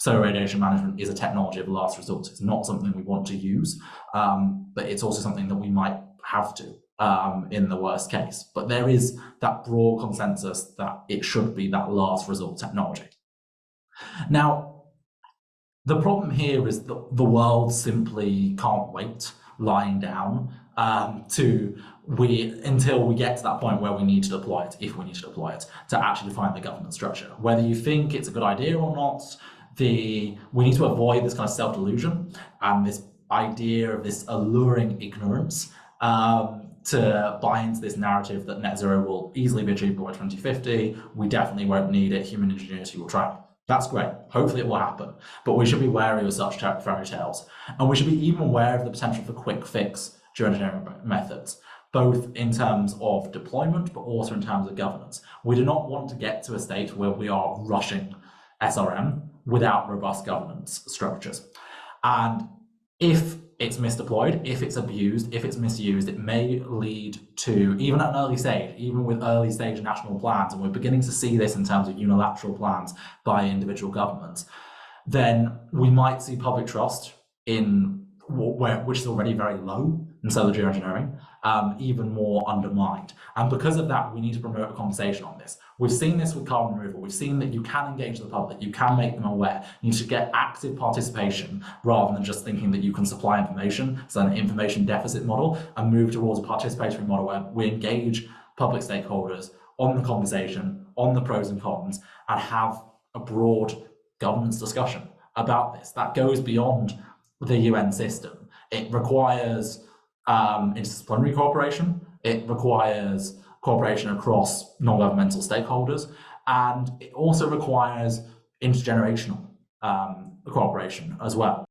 solar radiation management is a technology of last resort. It's not something we want to use, but it's also something that we might have to in the worst case. But there is that broad consensus that it should be that last resort technology. Now, the problem here is that the world simply can't wait lying down until we get to that point where we need to deploy it, if we need to deploy it, to actually define the governance structure. Whether you think it's a good idea or not, we need to avoid this kind of self-delusion and this idea of this alluring ignorance to buy into this narrative that net zero will easily be achievable by 2050. We definitely won't need it. Human ingenuity will try. That's great. Hopefully it will happen. But we should be wary of such fairy tales. And we should be even aware of the potential for quick fix geoengineering methods, both in terms of deployment, but also in terms of governance. We do not want to get to a state where we are rushing SRM without robust governance structures. And if it's misdeployed, if it's abused, if it's misused, it may lead to, even at an early stage, even with early stage national plans, and we're beginning to see this in terms of unilateral plans by individual governments, then we might see public trust in which is already very low in solar geoengineering, even more undermined. And because of that, we need to promote a conversation on this. We've seen this with carbon removal. We've seen that you can engage the public, you can make them aware. You need to get active participation rather than just thinking that you can supply information, so an information deficit model, and move towards a participatory model where we engage public stakeholders on the conversation, on the pros and cons, and have a broad governance discussion about this. That goes beyond the UN system. It requires interdisciplinary cooperation. It requires cooperation across non-governmental stakeholders, and it also requires intergenerational cooperation as well.